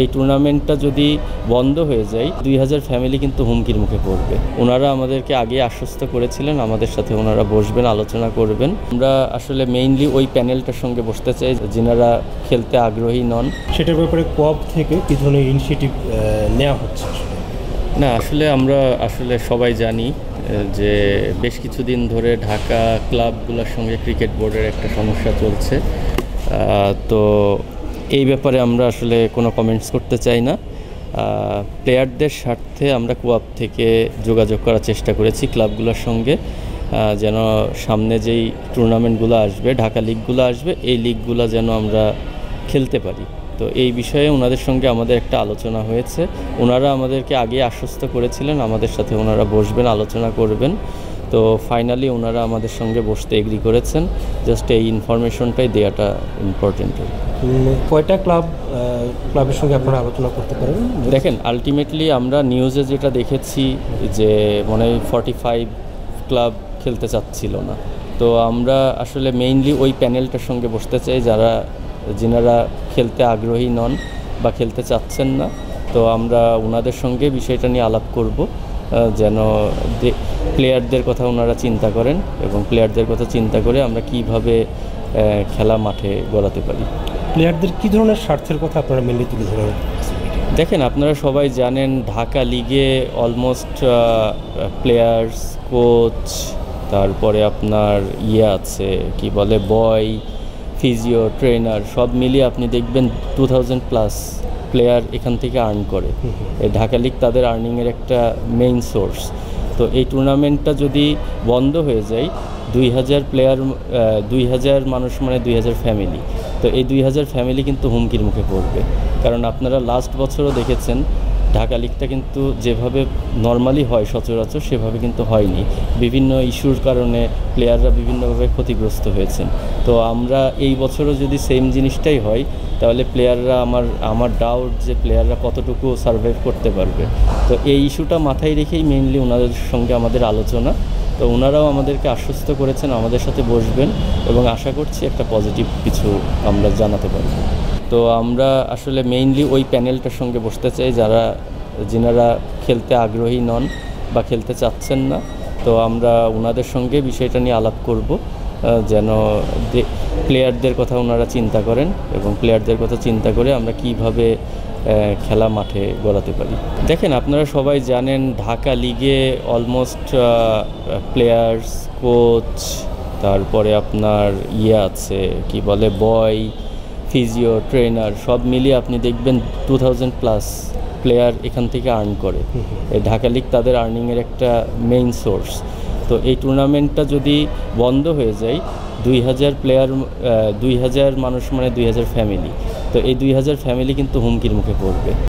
এই টুর্নামেন্টটা যদি বন্ধ হয়ে যায় 2000 ফ্যামিলি কিন্তু হুমকির মুখে পড়বে। ওনারা আমাদেরকে আগে আশ্বস্ত করেছিলেন আমাদের সাথে ওনারা বসবেন, আলোচনা করবেন। আমরা আসলে মেইনলি ওই প্যানেলটার সঙ্গে বসতে চাই যিনারা খেলতে আগ্রহী নন। সেটার ব্যাপারে কোঅপ থেকে কি ধরনের ইনিশিয়েটিভ নেওয়া হচ্ছে? না, আসলে আমরা সবাই জানি যে বেশ কিছুদিন ধরে ঢাকা ক্লাবগুলোর সঙ্গে ক্রিকেট বোর্ডের একটা সমস্যা চলছে। তো এই ব্যাপারে আমরা আসলে কোনো কমেন্টস করতে চাই না। প্লেয়ারদের স্বার্থে আমরা কোঅপ থেকে যোগাযোগ করার চেষ্টা করেছি ক্লাবগুলোর সঙ্গে, যেন সামনে যেই টুর্নামেন্টগুলো আসবে, ঢাকা লিগগুলো আসবে, এই লিগগুলো যেন আমরা খেলতে পারি। তো এই বিষয়ে ওনাদের সঙ্গে আমাদের একটা আলোচনা হয়েছে। ওনারা আমাদেরকে আগে আশ্বস্ত করেছিলেন আমাদের সাথে ওনারা বসবেন, আলোচনা করবেন। তো ফাইনালি ওনারা আমাদের সঙ্গে বসতে এগ্রি করেছেন। জাস্ট এই ইনফরমেশনটাই দেওয়াটা ইম্পর্টেন্ট। কয়টা ক্লাবের সঙ্গে আপনারা আলোচনা করতে পারেন? দেখেন, আলটিমেটলি আমরা নিউজে যেটা দেখেছি যে মনে হয় 45 ক্লাব খেলতে চাচ্ছিল না। তো আমরা আসলে মেইনলি ওই প্যানেলটার সঙ্গে বসতে চাই যিনারা খেলতে আগ্রহী নন বা খেলতে চাচ্ছেন না। তো আমরা ওনাদের সঙ্গে বিষয়টা নিয়ে আলাপ করব, যেন প্লেয়ারদের কথা ওনারা চিন্তা করেন এবং প্লেয়ারদের কথা চিন্তা করে আমরা কিভাবে খেলা মাঠে গড়াতে পারি। প্লেয়ারদের কী ধরনের স্বার্থের কথা আপনারা মেনলি তুলে ধরেন? দেখেন, আপনারা সবাই জানেন ঢাকা লিগে অলমোস্ট প্লেয়ার্স, কোচ, তারপরে আপনার আছে কি বলে বয়, ফিজিও, ট্রেনার সব মিলিয়ে আপনি দেখবেন 2000+ প্লেয়ার এখান থেকে আর্ন করে। এই ঢাকা লিগ তাদের আর্নিংয়ের একটা মেইন সোর্স। তো এই টুর্নামেন্টটা যদি বন্ধ হয়ে যায় 2000 প্লেয়ার, 2000 মানুষ মানে 2000 ফ্যামিলি। তো এই 2000 ফ্যামিলি কিন্তু হুমকির মুখে পড়বে। কারণ আপনারা লাস্ট বছরও দেখেছেন ঢাকা লিগটা কিন্তু যেভাবে নর্মালি হয় সচরাচর সেভাবে কিন্তু হয়নি। বিভিন্ন ইস্যুর কারণে প্লেয়াররা বিভিন্নভাবে ক্ষতিগ্রস্ত হয়েছেন। তো আমরা এই বছরও যদি সেম জিনিসটাই হয় তাহলে প্লেয়াররা আমার ডাউট যে প্লেয়াররা কতটুকু সার্ভাইভ করতে পারবে। তো এই ইস্যুটা মাথায় রেখেই মেইনলি ওনাদের সঙ্গে আমাদের আলোচনা। তো ওনারাও আমাদেরকে আশ্বস্ত করেছেন আমাদের সাথে বসবেন এবং আশা করছি একটা পজিটিভ কিছু আমরা জানাতে পারব। তো আমরা আসলে মেইনলি ওই প্যানেলটার সঙ্গে বসতে চাই যিনারা খেলতে আগ্রহী নন বা খেলতে চাচ্ছেন না। তো আমরা ওনাদের সঙ্গে বিষয়টা নিয়ে আলাপ করব, যেন প্লেয়ারদের কথা ওনারা চিন্তা করেন এবং প্লেয়ারদের কথা চিন্তা করে আমরা কিভাবে খেলা মাঠে গড়াতে পারি। দেখেন, আপনারা সবাই জানেন ঢাকা লিগে অলমোস্ট প্লেয়ার্স, কোচ, তারপরে আপনার আছে কি বলে বয়, ফিজিও, ট্রেনার সব মিলিয়ে আপনি দেখবেন 2000+ প্লেয়ার এখান থেকে আর্ন করে। এই ঢাকা লিগ তাদের আর্নিংয়ের একটা মেইন সোর্স। তো এই টুর্নামেন্টটা যদি বন্ধ হয়ে যায় 2000 মানুষ মানে 2000 ফ্যামিলি। তো এই 2000 ফ্যামিলি কিন্তু হুমকির মুখে পড়বে।